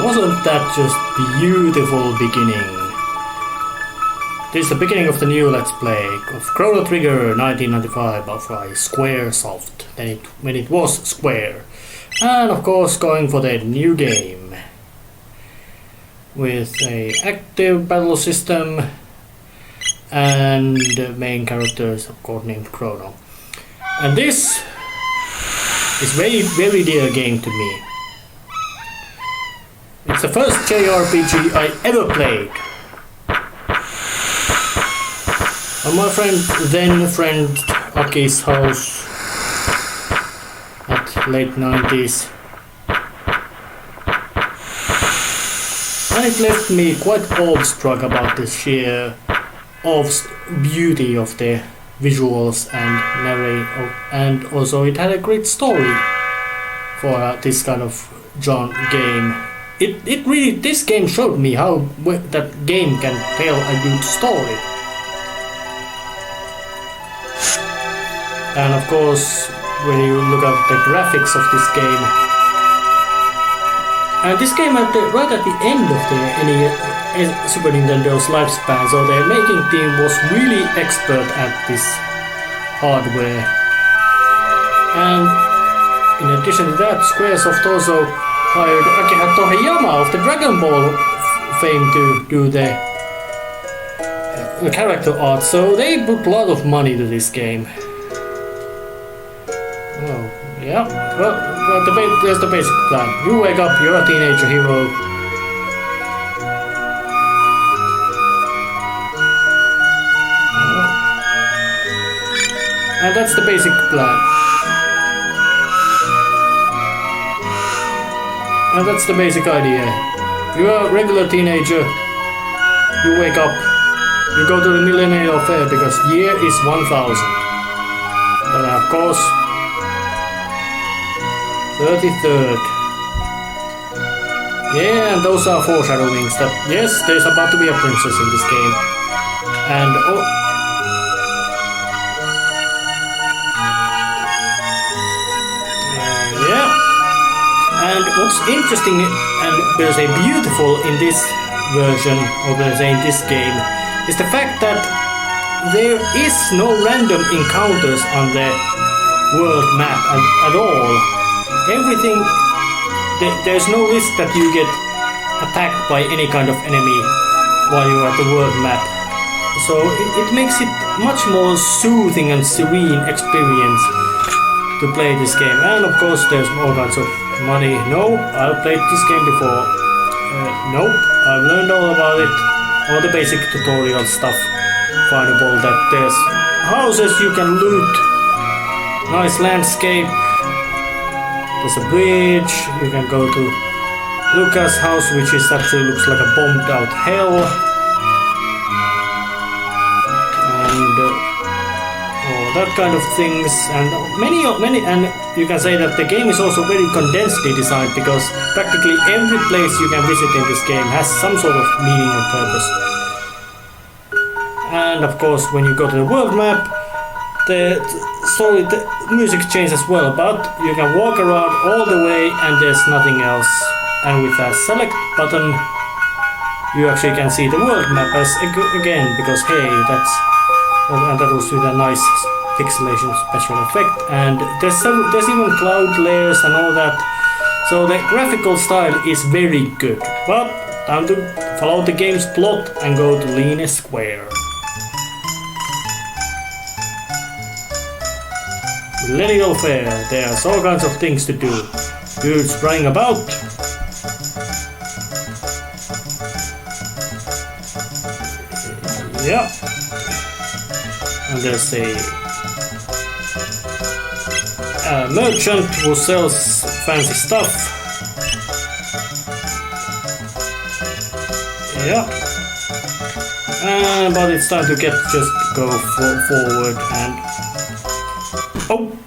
wasn't that just beautiful beginning? This is the beginning of the new Let's Play of Chrono Trigger 1995 by Squaresoft, when it was Square. And of course going for the new game with a active battle system and the main character is of course named Chrono. And this is very dear game to me. It's the first JRPG I ever played. On my friend Aki's house at late 90s. And it left me quite awestruck about the sheer beauty of the visuals and narrative, and also it had a great story for this kind of genre game. This game showed me how that game can tell a good story. And of course, when you look at the graphics of this game, and this came out right at the end of the Super Nintendo's lifespan, so the making team was really expert at this hardware. And in addition to that, Squaresoft also hired Akira Toriyama of the Dragon Ball fame to do the character art, so they put a lot of money to this game. Oh, yeah, well there's the basic plan. You wake up, you're a teenager hero. And that's the basic plan. And that's the basic idea. You're a regular teenager. You wake up. You go to the Millennial Fair because year is 1000. But of course, 33rd. Yeah, and those are foreshadowings that yes, there's about to be a princess in this game. And and what's interesting and there's a beautiful in this version, or there's in this game, is the fact that there is no random encounters on the world map at all. Everything, there's no risk that you get attacked by any kind of enemy while you're at the world map. So it makes it much more soothing and serene experience to play this game. And of course there's all kinds of money. No, I've played this game before. Nope, I've learned all about it. All the basic tutorial stuff findable, that there's houses you can loot, nice landscape, there's a bridge, you can go to Lucas' house, which is actually looks like a bombed out hell, and all that kind of things, and many, and you can say that the game is also very condensedly designed because practically every place you can visit in this game has some sort of meaning and purpose. And of course, when you go to the world map, the music changes as well, but you can walk around all the way and there's nothing else. And with a select button, you actually can see the world map as again, because hey, that was with a nice pixelation special effect, and there's even cloud layers and all that. So the graphical style is very good. But time to follow the game's plot and go to Line Square. Millennial Fair, there's all kinds of things to do. Dudes running about. Yeah. And there's a merchant who sells fancy stuff. Yeah. But it's time to just go forward and... Oh!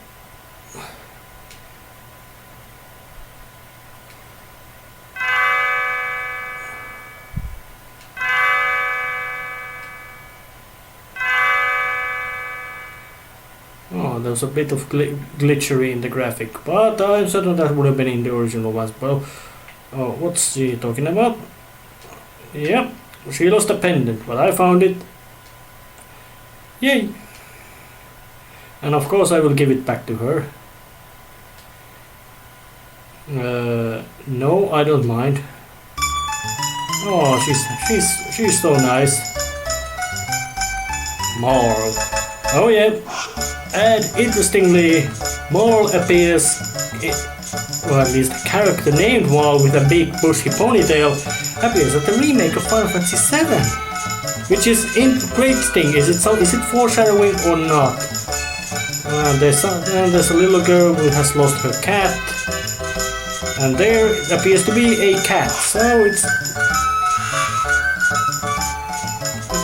Oh, there's a bit of glitchery in the graphic, but I'm certain that would have been in the original ones. But Oh, what's she talking about? Yep, she lost a pendant, but I found it. Yay! And of course I will give it back to her. No, I don't mind. Oh, she's so nice. Moral. Oh yeah. And interestingly, Moral appears, or at least a character named Moral with a big bushy ponytail appears at the remake of Final Fantasy VII, which is interesting. Is it foreshadowing or not? There's a little girl who has lost her cat, and there appears to be a cat. So it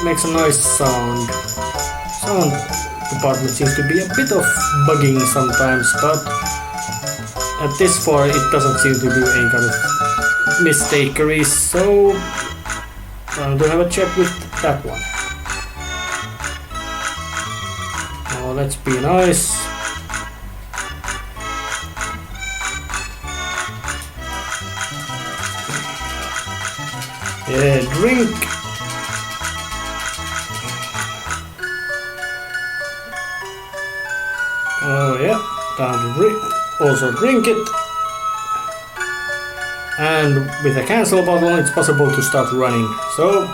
makes a nice sound. Sound department seems to be a bit of bugging sometimes, but at this far it doesn't seem to do any kind of mistakery, so I'm going to have a check with that one. Oh, let's be nice. Yeah, drink. Oh yeah, time to also drink it. And with a cancel bottle it's possible to start running. So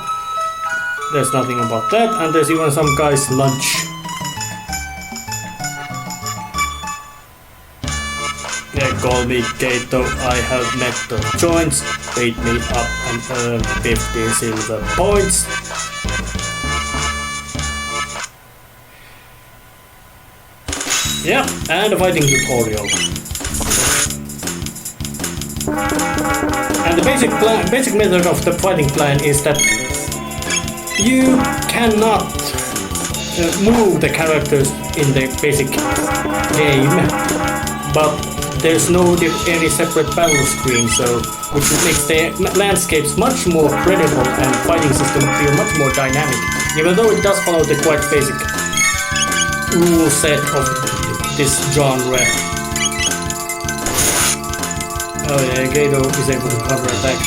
there's nothing about that, and there's even some guy's lunch. Yeah, call me Kato, I have met the joints, paid me up and earned 15 silver points. Yeah, and a fighting tutorial. And the basic method of the fighting plan is that you cannot move the characters in the basic game, but there's no any separate battle screen, so which makes the landscapes much more credible and fighting system feel much more dynamic, even though it does follow the quite basic rule set of this genre. Oh yeah, Gato is able to cover attack.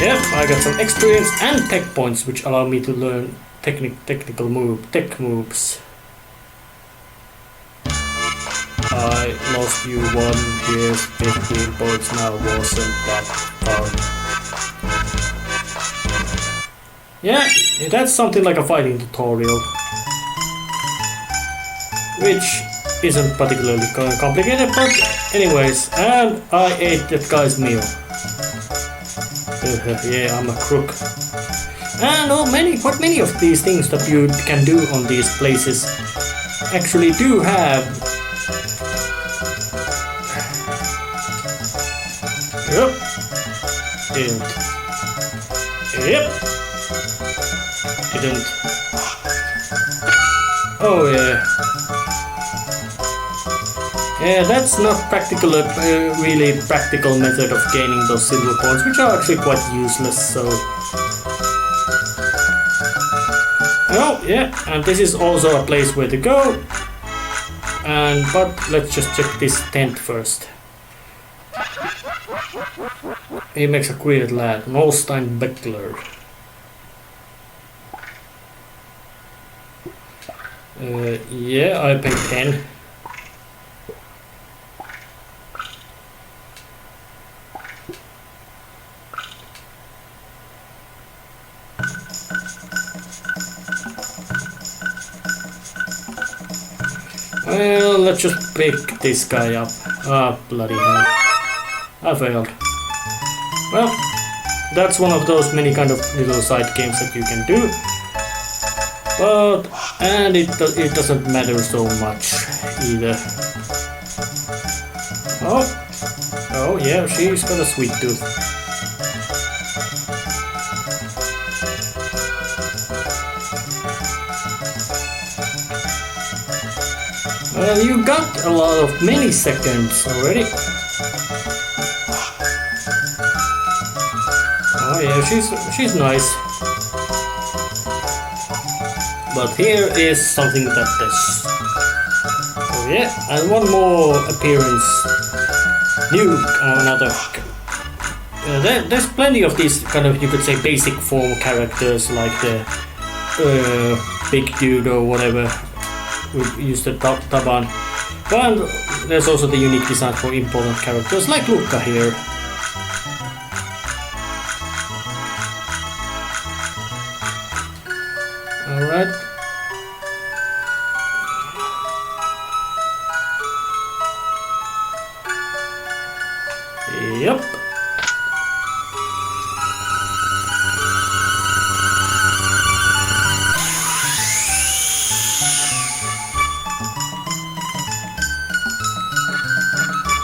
Yep, I got some experience and tech points which allow me to learn tech moves. I lost you one, here's 15 points now, wasn't that fun? Yeah, that's something like a fighting tutorial, which isn't particularly complicated, but anyways, and I ate that guy's meal. Yeah, I'm a crook. And many of these things that you can do on these places actually do have. Yep. Didn't. Oh yeah. Yeah, that's not really practical method of gaining those silver points, which are actually quite useless, so. Oh, yeah, and this is also a place where to go. But let's just check this tent first. He makes a quiet lad, an Holstein Beckler. Yeah, I paid 10. Well, let's just pick this guy up. Ah, bloody hell. I failed. Well, that's one of those many kind of little side games that you can do. And it doesn't matter so much either. Oh yeah, she's got a sweet tooth. Well, you got a lot of milliseconds already. Oh yeah, she's nice. But here is something that does. Oh yeah, and one more appearance. Another There's plenty of these kind of, you could say, basic form characters like the big dude or whatever who used the taban. But there's also the unique design for important characters like Luca here. Alright. Yep.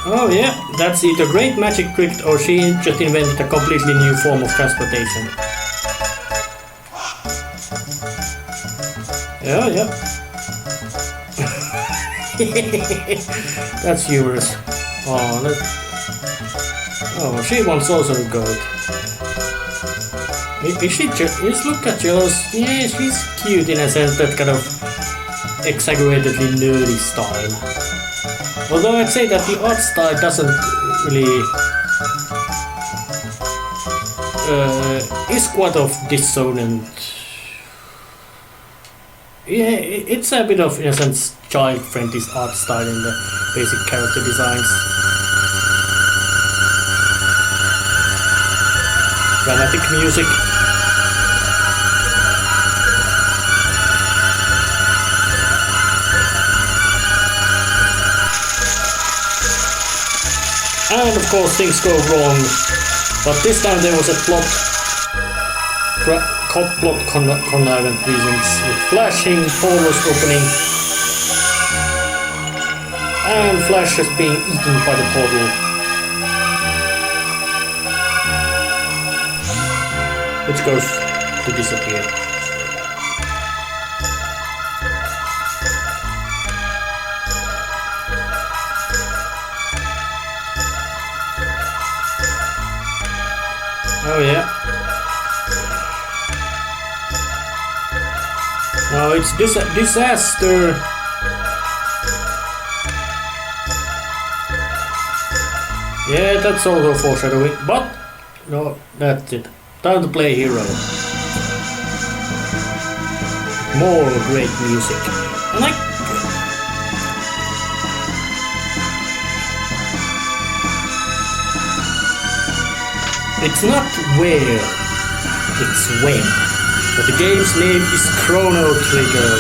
Oh yeah, that's either great magic trick or she just invented a completely new form of transportation. Yeah, yeah. That's humorous. Oh, she wants also a goat. Is she is Luca jealous? Yeah, she's cute in a sense, that kind of exaggeratedly nerdy style. Although I'd say that the art style doesn't really is quite of dissonant. Yeah, it's a bit of, in a sense, child-friendly art style in the basic character designs. Dramatic music. And of course things go wrong, but this time there was a plot connivance reasons with flashing, portals opening, and Flash is being eaten by the portal, which goes to disappear. Oh yeah. No, it's disaster. Yeah, that's also foreshadowing, but no, that's it. Time to play hero. More great music. And it's not where, it's when. But the game's name is Chrono Trigger.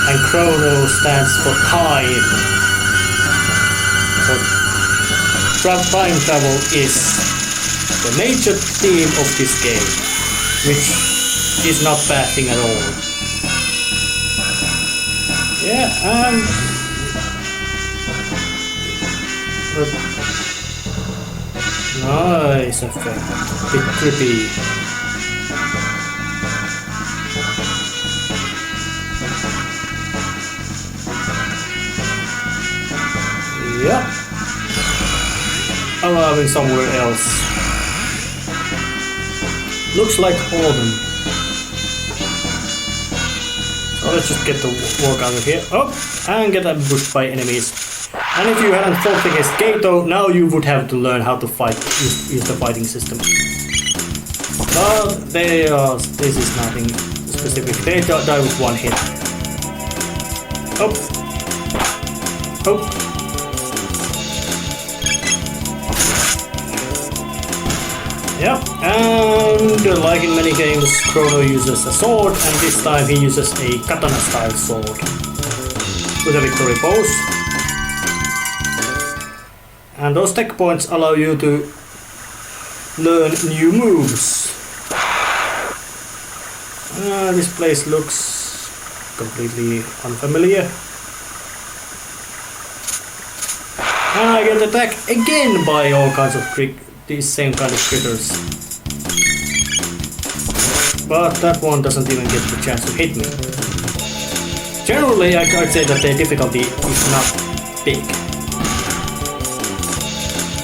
And Chrono stands for time. So time travel is the major theme of this game, which is not bad thing at all. Yeah, nice effect. Bit trippy. Yeah. Arriving somewhere else. Looks like autumn. So let's just get the walk out of here. Oh, and get ambushed by enemies. And if you hadn't fought against Kato, now you would have to learn how to fight, use the fighting system. But this is nothing specific. They die with one hit. Oh. Oh. Yep, and like in many games, Chrono uses a sword, and this time he uses a katana-style sword with a victory pose. And those tech points allow you to learn new moves. This place looks completely unfamiliar. And I get attacked again by all kinds of these same kind of critters. But that one doesn't even get the chance to hit me. Generally, I'd say that the difficulty is not big.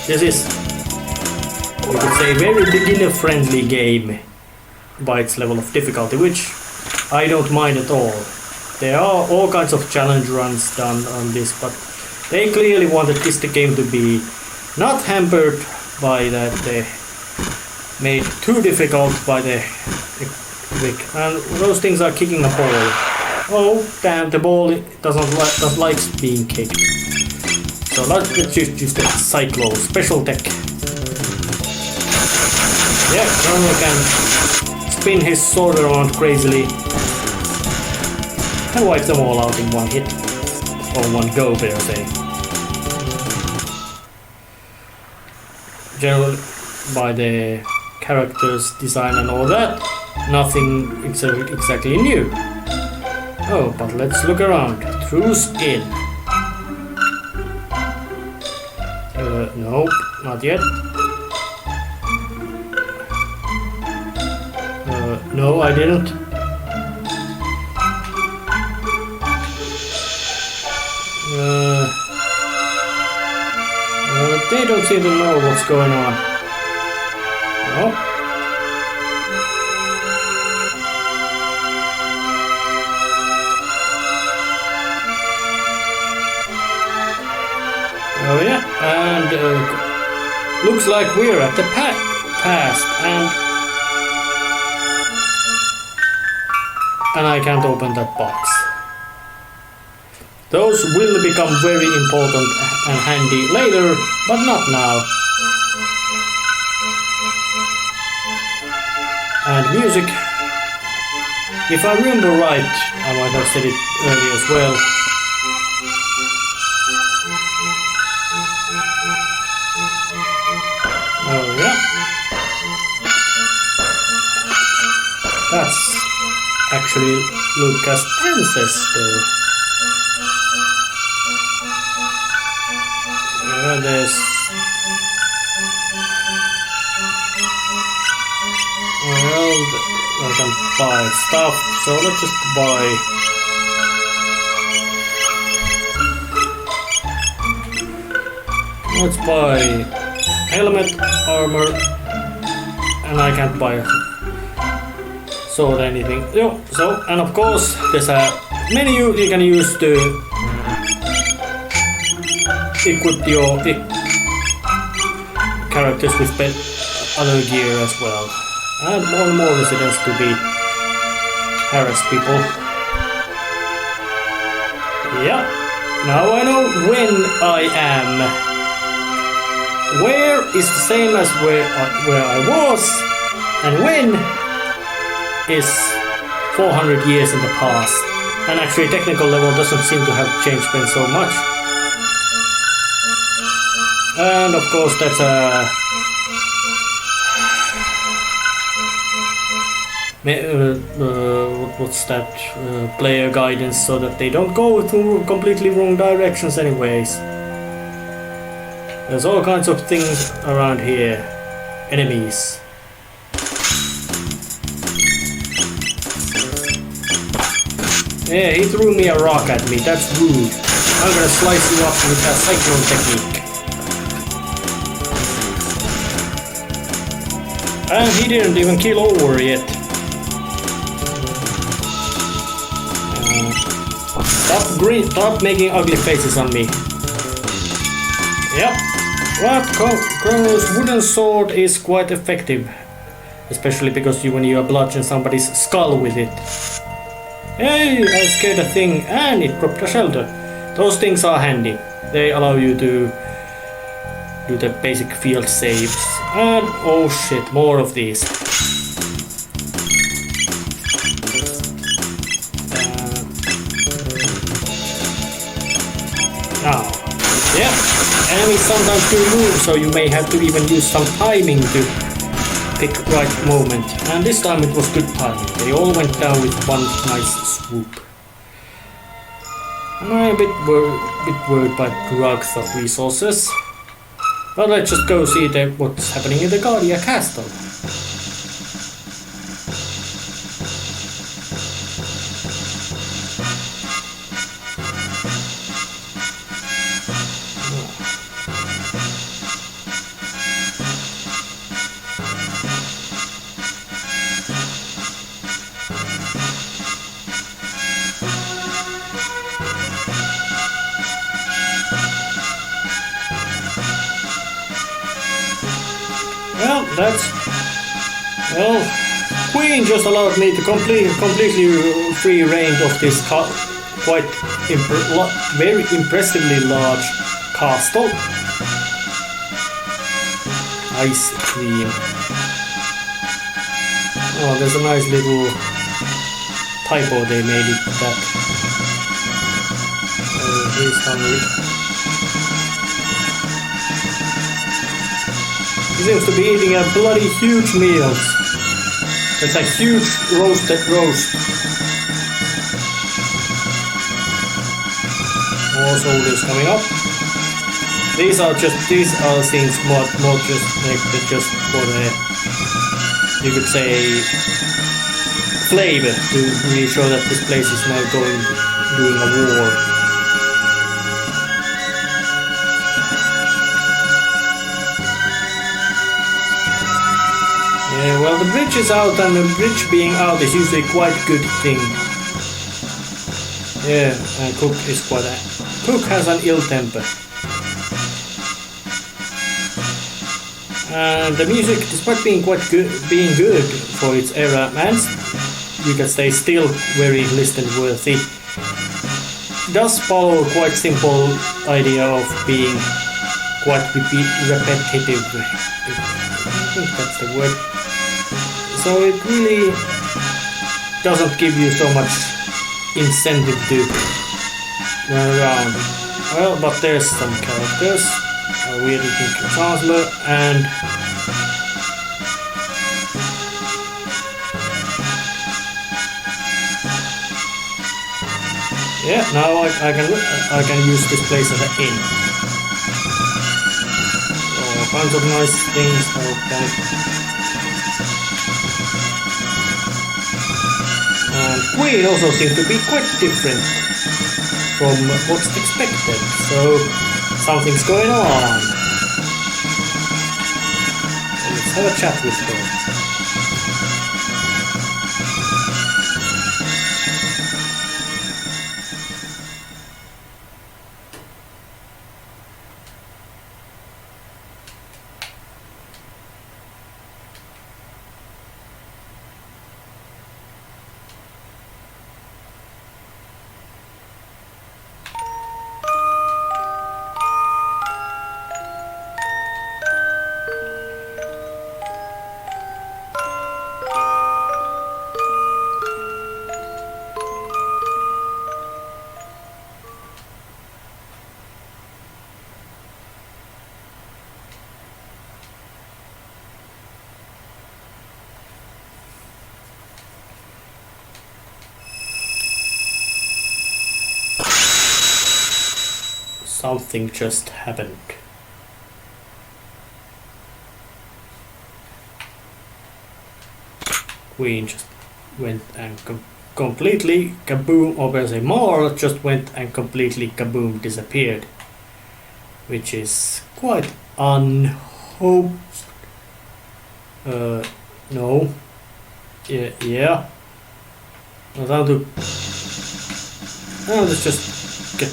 This is, you could say, very beginner-friendly game by its level of difficulty, which I don't mind at all. There are all kinds of challenge runs done on this, but they clearly wanted this game to be not hampered by that they made too difficult by the and those things are kicking a ball. Oh damn, the ball doesn't like being kicked. So let's just use the cyclo special tech. Yeah, Chrono can spin his sword around crazily and wipe them all out in one hit. Or one go, better say. Generally, by the character's design and all that, nothing exactly new. Oh, but let's look around. Truce in. Nope, not yet. No, I didn't. They don't seem to know what's going on. No. Oh yeah, and looks like we're at the past, and I can't open that box. Those will become very important and handy later, but not now. And music, if I remember right, I might have said it earlier as well. Oh yeah. That's actually Lucas' ancestor. There's well, I can buy stuff, so let's just buy helmet, armor, and I can't buy sword or anything. So, and of course there's a menu you can use to equip your characters with other gear as well, and more residents to be harass people. Yeah, now I know when I am. Where is the same as where I was, and when is 400 years in the past. And actually technical level doesn't seem to have changed been so much. And of course that's what's that, player guidance, so that they don't go to completely wrong directions anyways. There's all kinds of things around here. Enemies. Yeah, he threw me a rock at me, that's rude. I'm gonna slice you up with that cyclone technique. And he didn't even kill over yet. Stop making ugly faces on me. Yep. But Chrono's wooden sword is quite effective. Especially because when you bludgeon somebody's skull with it. Hey, I scared a thing and it dropped a shelter. Those things are handy. They allow you to do the basic field saves. And oh shit, more of these. Now, yeah, enemies sometimes do move, so you may have to even use some timing to pick right moment. And this time it was good timing. They all went down with one nice swoop. I'm a bit worried by drugs of resources. But let's just go see what's happening in the Guardia Castle. that's... Well, Queen just allowed me to completely free reign of this quite very impressively large castle. Ice cream. Oh, there's a nice little typo they made it that. He's hungry. He seems to be eating a bloody huge meal. It's a huge roasted roast. More soldiers coming up. These are scenes more just like just for the, you could say, flavor to really show that this place is now doing a war. Yeah, well, the bridge is out, and the bridge being out is usually quite a good thing. Yeah, and Cook has an ill temper. And the music, despite being being good for its era, and you can say still very listen worthy, does follow quite simple idea of being quite repetitive. I think that's the word. So it really doesn't give you so much incentive to run around. Well, but there's some characters. A weird looking chancellor and yeah, now I can use this place as an inn. All kinds of nice things. Okay. And Queen also seems to be quite different from what's expected. So something's going on. Let's have a chat with her. Something just happened. Queen just went and completely kaboom, or better say more, just went and completely kaboom disappeared. Which is quite unhoped. No. Yeah. Let's just get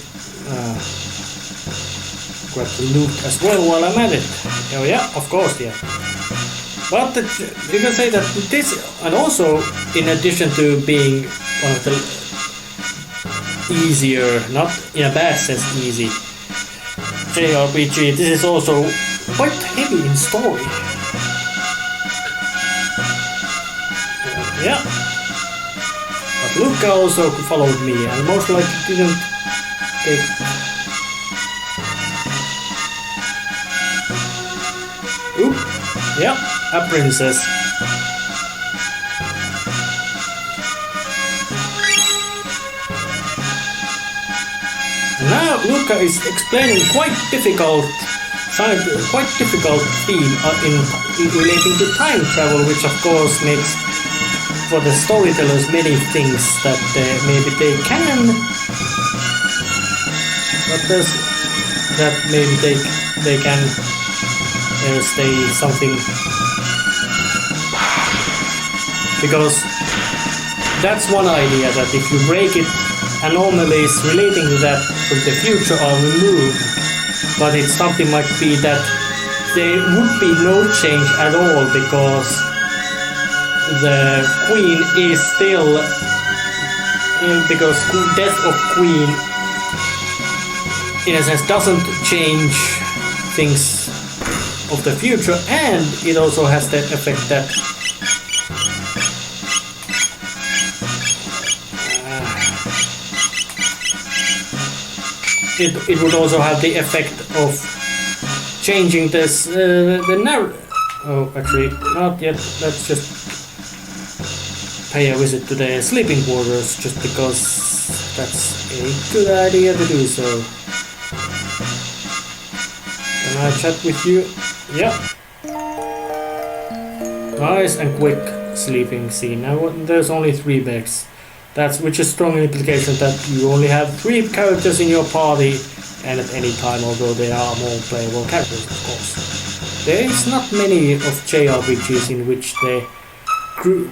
grab the loot as well while I'm at it. Oh yeah, of course, yeah. But you can say that this, and also in addition to being one of the easier, not in a bad sense easy, JRPG, this is also quite heavy in story. Yeah. But Luca also followed me and most likely didn't take... Oop, yeah, a princess. Now Luca is explaining quite difficult theme in relating to time travel, which of course makes for the storytellers many things that maybe they can, but there's that maybe they can stay something, because that's one idea, that if you break it, anomalies relating to that from the future are removed, but it's something might be that there would be no change at all because the queen is still because death of queen in a sense doesn't change things of the future, and it also has the effect that it would also have the effect of changing this the narrative. Oh, actually, not yet. Let's just pay a visit to the sleeping quarters, just because that's a good idea to do so. Can I chat with you? Yeah. Nice and quick sleeping scene. Now there's only 3 beds. Which is strong implication that you only have 3 characters in your party, and at any time, although there are more playable characters, of course. There is not many of JRPGs in which the crew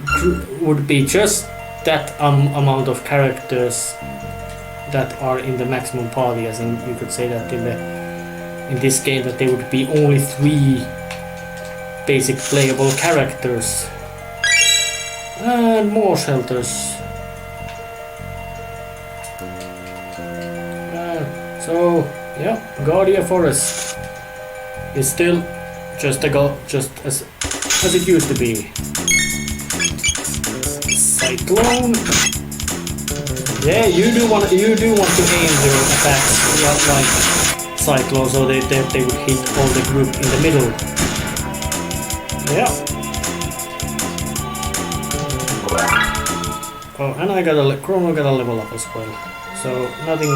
would be just that amount of characters that are in the maximum party, as in you could say that in this game that there would be only 3 basic playable characters. And more shelters. So, yeah, Guardia Forest is still just as it used to be. Cyclone. Yeah, you do want to aim your attacks like Cyclone, so they would hit all the group in the middle. Yeah. Oh, and Chrono got a level up as well. So nothing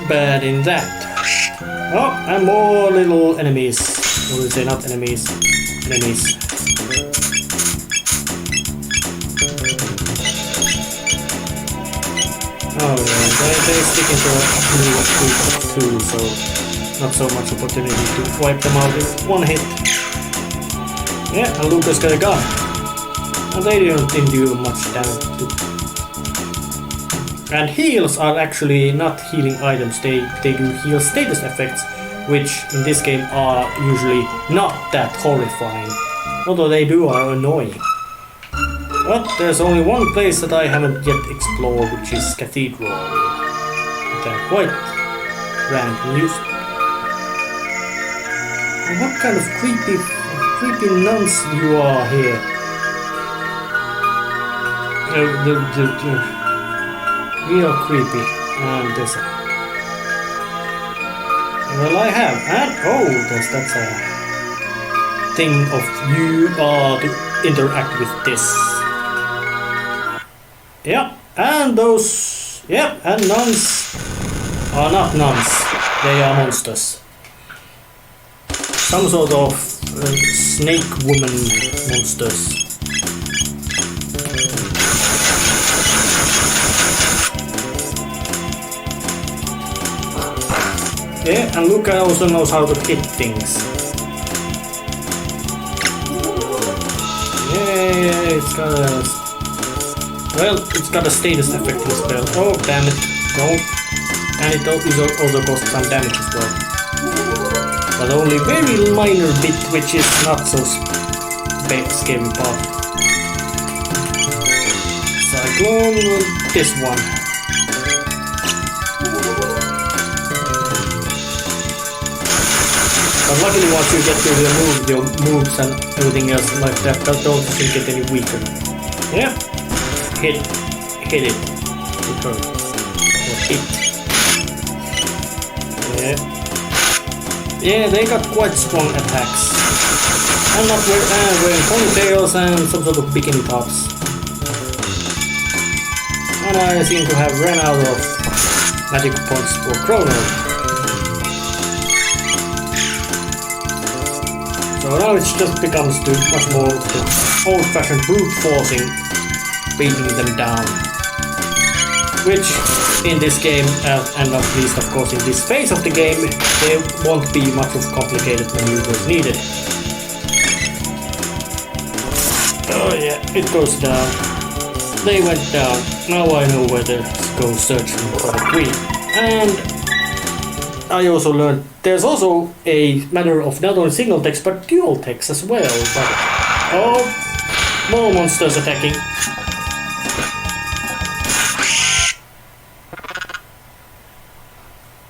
bad in that. Oh, and more little enemies. Or would say not enemies. Enemies. Oh yeah, they stick into a new group too, so not so much opportunity to wipe them out with one hit. Yeah, and Lucas got a gun. And they didn't do much damage too. And heals are actually not healing items, they do heal status effects, which in this game are usually not that horrifying, although they are annoying. But there's only one place that I haven't yet explored, which is Cathedral. They're quite random music. And what kind of creepy nuns you are here? Real creepy. And this. Well, I have. And oh, that's a thing of you to interact with this. Yeah, and those. Yeah, and nuns are not nuns. They are monsters. Some sort of snake woman monsters. Yeah, and Luca also knows how to hit things. Yeah, it's got a status effect as well. Oh, damn it. No. And it also costs some damage as well. But only very minor bit, which is not so scary part. Cyclone, this one. But luckily once you get to remove your moves and everything else like that, don't get any weaker. Yeah. Hit it. Return. Or hit. Yeah. Yeah, they got quite strong attacks. And not wearing ponytails and some sort of bikini tops. And I seem to have run out of magic points for Chrono. So now it just becomes much more old-fashioned brute forcing, beating them down. Which, in this game, and not least of course in this phase of the game, there won't be much of complicated maneuvers needed. Oh yeah, it goes down. They went down. Now I know where to go searching for the queen. And I also learned there's also a matter of not only single text but dual text as well. But, oh, more monsters attacking.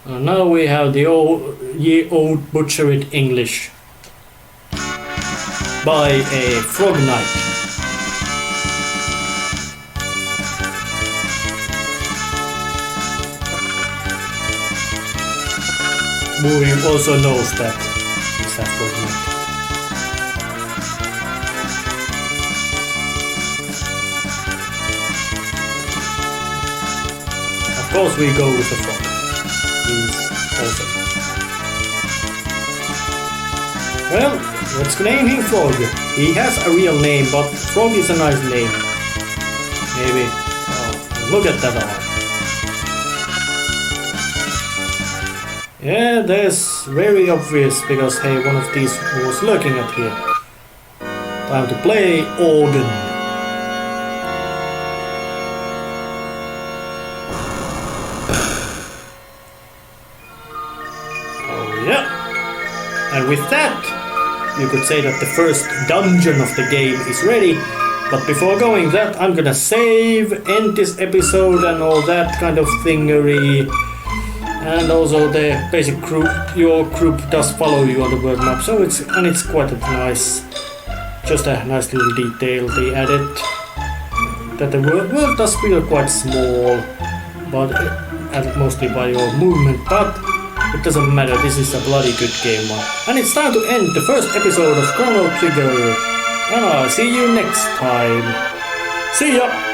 Now we have the old butchered English by a frog knight. Muukin also knows that he's a frog knight. Of course we go with the frog. He's awesome. Well, let's name him Frog. He has a real name, but Frog is a nice name. Maybe. Oh, look at that arm. Yeah, that's very obvious because hey, one of these was lurking at here. Time to play organ. And with that, you could say that the first dungeon of the game is ready. But before going that, I'm gonna save, end this episode and all that kind of thingery. And also the basic group, your group does follow you on the world map, so it's quite nice. Just a nice little detail they added. That the world does feel quite small, but mostly by your movement, but it doesn't matter, this is a bloody good game one. And it's time to end the first episode of Chrono Trigger. And I'll see you next time. See ya!